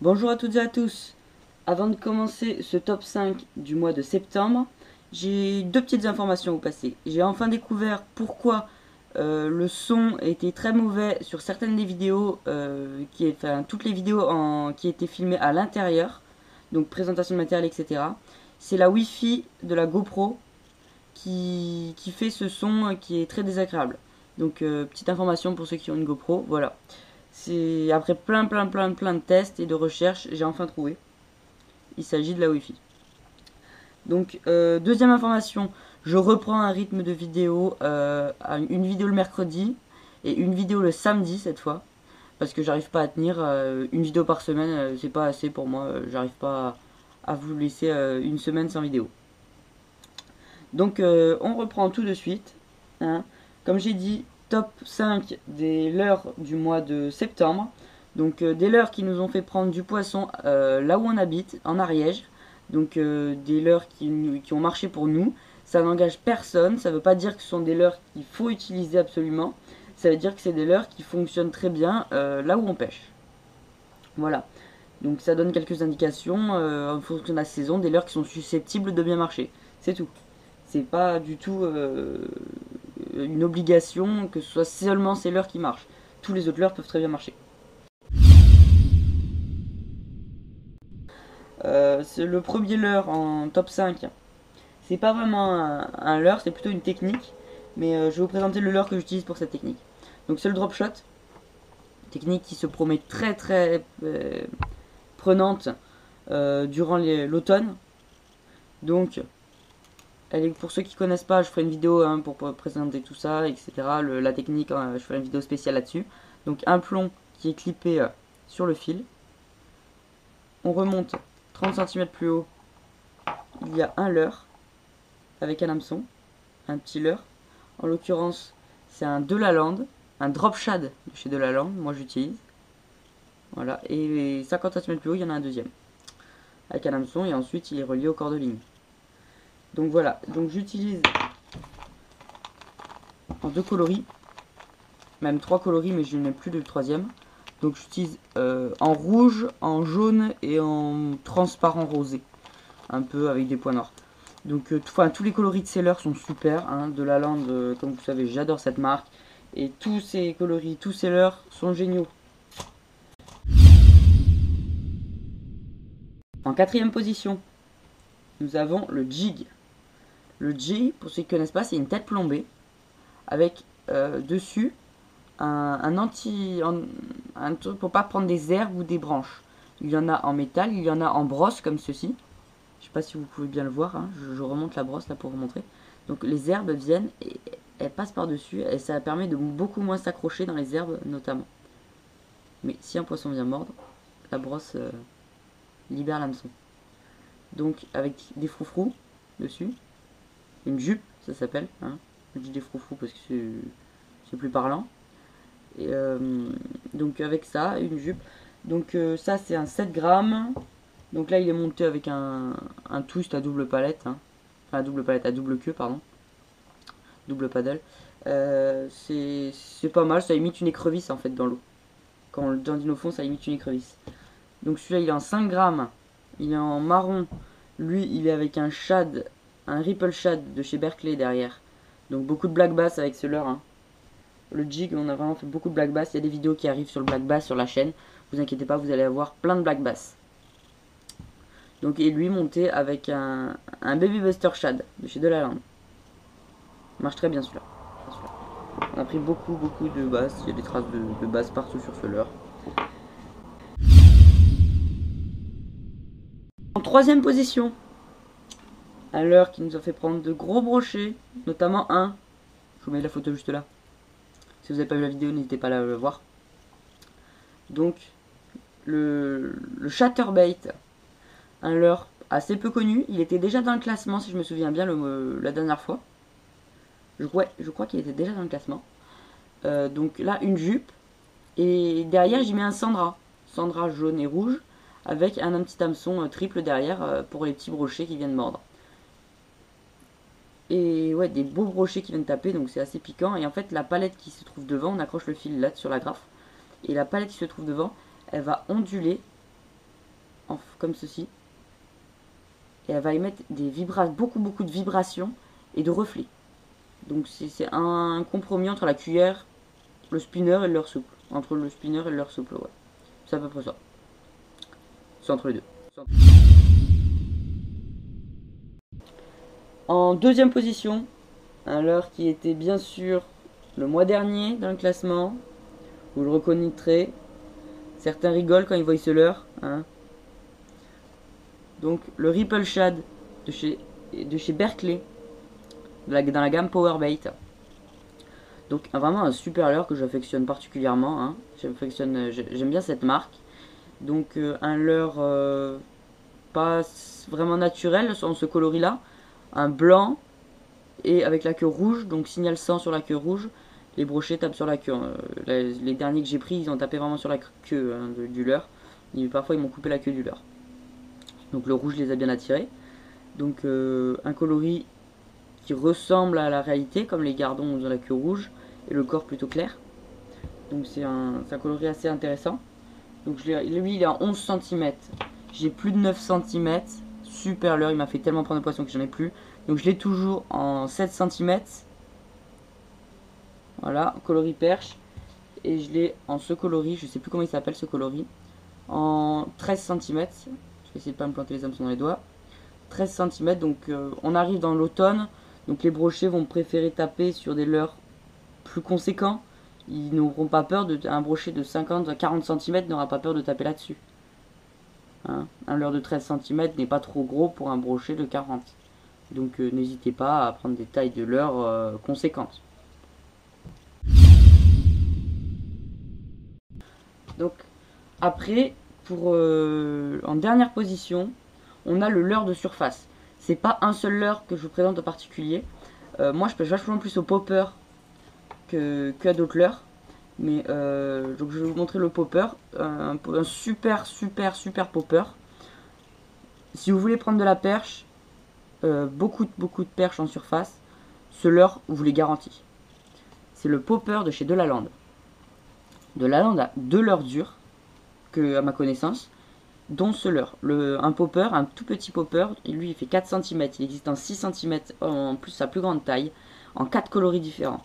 Bonjour à toutes et à tous. Avant de commencer ce top 5 du mois de septembre, j'ai deux petites informations à vous passer. J'ai enfin découvert pourquoi le son était très mauvais sur certaines des vidéos, toutes les vidéos qui étaient filmées à l'intérieur, donc présentation de matériel, etc. C'est la Wi-Fi de la GoPro qui fait ce son qui est très désagréable. Donc petite information pour ceux qui ont une GoPro, voilà. C'est après plein de tests et de recherches, j'ai enfin trouvé. Il s'agit de la Wi-Fi. Donc deuxième information, je reprends un rythme de vidéo, une vidéo le mercredi et une vidéo le samedi cette fois, parce que j'arrive pas à tenir une vidéo par semaine, c'est pas assez pour moi, j'arrive pas à vous laisser une semaine sans vidéo. Donc on reprend tout de suite, hein. Comme j'ai dit, top 5 des leurres du mois de septembre. Donc des leurres qui nous ont fait prendre du poisson là où on habite, en Ariège. Donc des leurres qui ont marché pour nous. Ça n'engage personne, ça ne veut pas dire que ce sont des leurres qu'il faut utiliser absolument. Ça veut dire que c'est des leurres qui fonctionnent très bien là où on pêche. Voilà. Donc ça donne quelques indications en fonction de la saison, des leurres qui sont susceptibles de bien marcher. C'est tout. C'est pas du tout une obligation que ce soit seulement ces leurres qui marchent. Tous les autres leurres peuvent très bien marcher. C'est le premier leurre en top 5. C'est pas vraiment un leurre, c'est plutôt une technique. Mais je vais vous présenter le leurre que j'utilise pour cette technique. Donc c'est le drop shot. Technique qui se promet très prenante durant l'automne. Donc pour ceux qui connaissent pas, je ferai une vidéo pour présenter tout ça, etc. La technique, je ferai une vidéo spéciale là-dessus. Donc un plomb qui est clippé sur le fil. On remonte 30 cm plus haut. Il y a un leurre avec un hameçon, un petit leurre. En l'occurrence, c'est un Delaland, un drop shad de chez Delaland, moi j'utilise. Voilà, et 50 cm plus haut, il y en a un deuxième. Avec un hameçon et ensuite il est relié au corps de ligne. Donc voilà, donc j'utilise en deux coloris, même trois coloris, mais je n'ai plus de troisième. Donc j'utilise en rouge, en jaune et en transparent rosé, un peu avec des points noirs. Donc tous les coloris de ces leurres sont super, hein, de la Land, comme vous savez, j'adore cette marque. Et tous ces coloris, tous ces leurres sont géniaux. En quatrième position, nous avons le jig. Le jig, pour ceux qui ne connaissent pas, c'est une tête plombée avec dessus un truc pour pas prendre des herbes ou des branches. Il y en a en métal, il y en a en brosse comme ceci. Je sais pas si vous pouvez bien le voir, hein. Je remonte la brosse là pour vous montrer. Donc les herbes viennent et elles passent par dessus et ça permet de beaucoup moins s'accrocher dans les herbes notamment. Mais si un poisson vient mordre, la brosse libère l'hameçon. Donc avec des froufrous dessus, une jupe ça s'appelle, hein. Je dis des froufrous parce que c'est plus parlant. Et donc avec ça, une jupe. Donc ça c'est un 7 grammes. Donc là il est monté avec un twist à double palette, hein. Enfin à double palette, à double queue pardon. Double paddle. C'est pas mal, ça imite une écrevisse en fait dans l'eau. Quand on le dandine au fond, ça imite une écrevisse. Donc celui-là il est en 5 grammes. Il est en marron. Lui il est avec un shad, un ripple shad de chez Berkeley derrière. Donc beaucoup de black bass avec ce leurre, hein. Le jig, on a vraiment fait beaucoup de black bass. Il y a des vidéos qui arrivent sur le black bass sur la chaîne. Vous inquiétez pas, vous allez avoir plein de black bass. Donc, et lui monté avec un Baby Buster Shad de chez Delaland. Il marche très bien celui-là. On a pris beaucoup de bass. Il y a des traces de bass partout sur ce leurre. En troisième position, un leurre qui nous a fait prendre de gros brochets, notamment un. Je vous mets la photo juste là. Si vous n'avez pas vu la vidéo, n'hésitez pas à la voir. Donc, le Chatterbait, un leurre assez peu connu. Il était déjà dans le classement, si je me souviens bien, la dernière fois. Je crois qu'il était déjà dans le classement. Donc là, une jupe. Et derrière, j'y mets un Sandra. Sandra jaune et rouge. Avec un petit hameçon triple derrière pour les petits brochets qui viennent mordre. Et ouais, des beaux brochets qui viennent taper, donc c'est assez piquant. Et en fait, la palette qui se trouve devant, on accroche le fil là sur la graffe. Et la palette qui se trouve devant, elle va onduler comme ceci. Et elle va émettre des beaucoup de vibrations et de reflets. Donc c'est un compromis entre la cuillère, le spinner et le leurre souple. Entre le spinner et le leurre souple, ouais. C'est à peu près ça. C'est entre les deux. En deuxième position, un leurre qui était bien sûr le mois dernier dans le classement. Vous le reconnaîtrez. Certains rigolent quand ils voient ce leurre. Hein. Donc le Ripple Shad de chez Berkeley, dans la gamme Powerbait. Donc vraiment un super leurre que j'affectionne particulièrement. Hein. J'aime bien cette marque. Donc un leurre pas vraiment naturel en ce coloris là. Un blanc et avec la queue rouge, donc signal 100 sur la queue rouge. Les brochets tapent sur la queue. Les derniers que j'ai pris, ils ont tapé vraiment sur la queue du leurre. Et parfois ils m'ont coupé la queue du leurre. Donc le rouge les a bien attirés. Donc un coloris qui ressemble à la réalité, comme les gardons ont la queue rouge et le corps plutôt clair. Donc c'est un coloris assez intéressant. Donc lui il est à 11 cm. J'ai plus de 9 cm. Super leurre, il m'a fait tellement prendre de poisson que j'en ai plus. Donc je l'ai toujours en 7 cm. Voilà, coloris perche. Et je l'ai en ce coloris, je sais plus comment il s'appelle ce coloris, en 13 cm. Je vais essayer de pas me planter les hameçons dans les doigts. 13 cm, donc on arrive dans l'automne. Donc les brochets vont préférer taper sur des leurres plus conséquents. Ils n'auront pas peur un brochet de 50 à 40 cm n'aura pas peur de taper là-dessus. Hein, un leurre de 13 cm n'est pas trop gros pour un brochet de 40. Donc n'hésitez pas à prendre des tailles de leurre conséquentes. Donc après, en dernière position, on a le leurre de surface. C'est pas un seul leurre que je vous présente en particulier. Moi je pêche vachement plus au popper qu'à d'autres leurres. Mais donc je vais vous montrer le popper. Un super popper. Si vous voulez prendre de la perche, beaucoup de perches en surface, ce leurre vous les garantit. C'est le popper de chez Delaland. Delaland a deux leurres durs, à ma connaissance, dont ce leurre. Un popper, un tout petit popper, lui il fait 4 cm, il existe en 6 cm, en plus sa plus grande taille, en 4 coloris différents.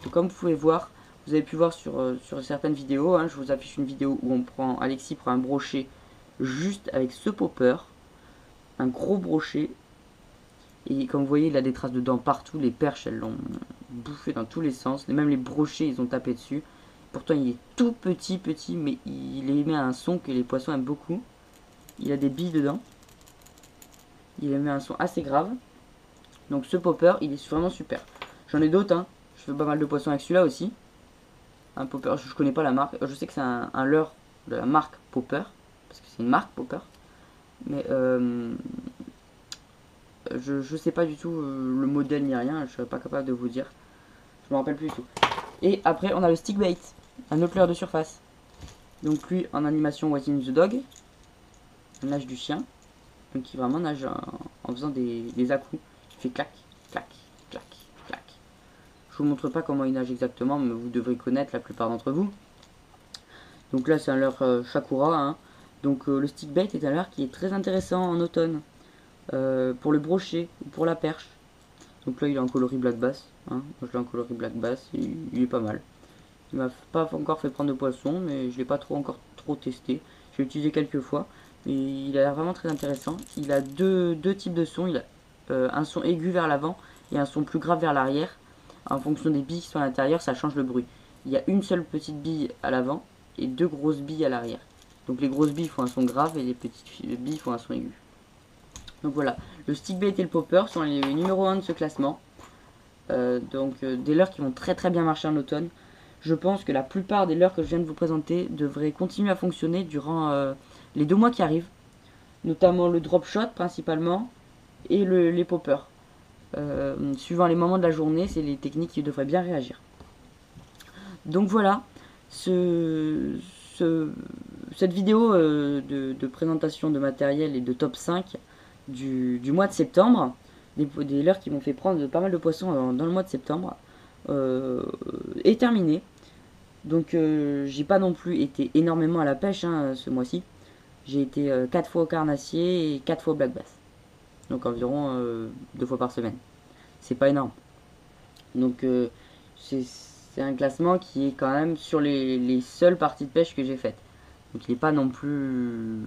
Donc, comme vous pouvez voir, vous avez pu voir sur certaines vidéos, hein, je vous affiche une vidéo où Alexis prend un brochet juste avec ce popper, un gros brochet, et comme vous voyez il a des traces de dents partout, les perches elles l'ont bouffé dans tous les sens, même les brochets ils ont tapé dessus. Pourtant il est tout petit, mais il émet un son que les poissons aiment beaucoup. Il a des billes dedans. Il émet un son assez grave. Donc ce popper, il est vraiment super. J'en ai d'autres, hein. Je fais pas mal de poissons avec celui-là aussi. Un popper, je connais pas la marque. Je sais que c'est un leurre de la marque Popper. Parce que c'est une marque Popper. Mais je sais pas du tout le modèle ni rien. Je serais pas capable de vous dire. Je me rappelle plus du tout. Et après on a le stickbait. Un autre leurre de surface. Donc lui en animation Walking the Dog. Un nage du chien. Donc il vraiment nage en faisant des à-coups. Il fait clac, clac, clac, clac. Je vous montre pas comment il nage exactement, mais vous devrez connaître la plupart d'entre vous. Donc là c'est un leurre Shakura. Hein. Donc le stickbait est un leurre qui est très intéressant en automne. Pour le brochet ou pour la perche. Donc là il est en coloris black bass. Hein. Moi je l'ai en coloris black bass et il est pas mal. Il m'a pas encore fait prendre de poisson, mais je l'ai pas encore trop testé. Je l'ai utilisé quelques fois. Et il a l'air vraiment très intéressant. Il a deux types de sons. Il a un son aigu vers l'avant et un son plus grave vers l'arrière. En fonction des billes qui sont à l'intérieur, ça change le bruit. Il y a une seule petite bille à l'avant et deux grosses billes à l'arrière. Donc les grosses billes font un son grave et les petites billes font un son aigu. Donc voilà, le stickbait et le popper sont les numéro 1 de ce classement. Des leurres qui vont très bien marcher en automne. Je pense que la plupart des leurres que je viens de vous présenter devraient continuer à fonctionner durant les 2 mois qui arrivent. Notamment le drop shot principalement et les poppers. Suivant les moments de la journée, c'est les techniques qui devraient bien réagir. Donc voilà, cette vidéo de présentation de matériel et de top 5 du mois de septembre, des leurres qui m'ont fait prendre pas mal de poissons dans le mois de septembre, est terminée. Donc j'ai pas non plus été énormément à la pêche hein, ce mois-ci. j'ai été 4 fois au carnassier et 4 fois au black bass. Donc environ 2 fois par semaine. C'est pas énorme. Donc c'est un classement qui est quand même sur les seules parties de pêche que j'ai faites. Donc il n'est pas non plus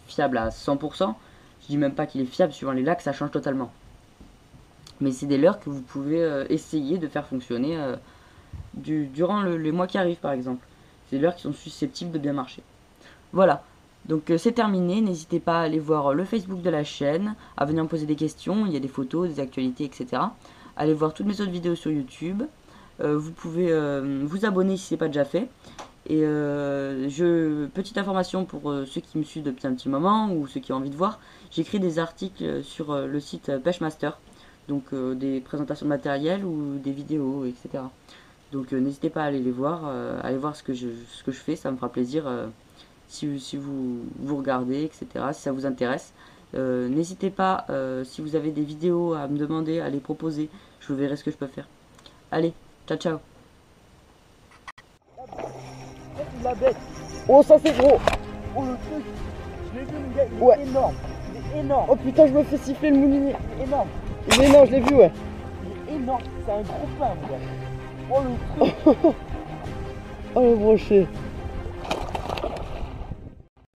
fiable à 100%. Je dis même pas qu'il est fiable, suivant les lacs, ça change totalement. Mais c'est des leurres que vous pouvez essayer de faire fonctionner durant les mois qui arrivent par exemple. C'est des leurres qui sont susceptibles de bien marcher. Voilà, donc c'est terminé. N'hésitez pas à aller voir le Facebook de la chaîne, à venir me poser des questions, il y a des photos, des actualités, etc. Allez voir toutes mes autres vidéos sur YouTube. Vous pouvez vous abonner si ce n'est pas déjà fait. Et petite information pour ceux qui me suivent depuis un petit moment ou ceux qui ont envie de voir, j'écris des articles sur le site Pêchemaster, donc des présentations de matériel ou des vidéos, etc. Donc n'hésitez pas à aller les voir, allez voir ce que je fais, ça me fera plaisir si vous regardez, etc. Si ça vous intéresse. N'hésitez pas, si vous avez des vidéos à me demander, à les proposer, je verrai ce que je peux faire. Allez, ciao ciao. La bête. Oh, ça c'est gros. Oh, le truc, je l'ai vu, mon gars, il est énorme. Il est énorme. Oh putain, je me fais siffler le moulinier. Il est énorme. Il est énorme, je l'ai vu, ouais. Il est énorme, c'est un gros pain, mon gars. Oh, le truc. Oh, le brochet.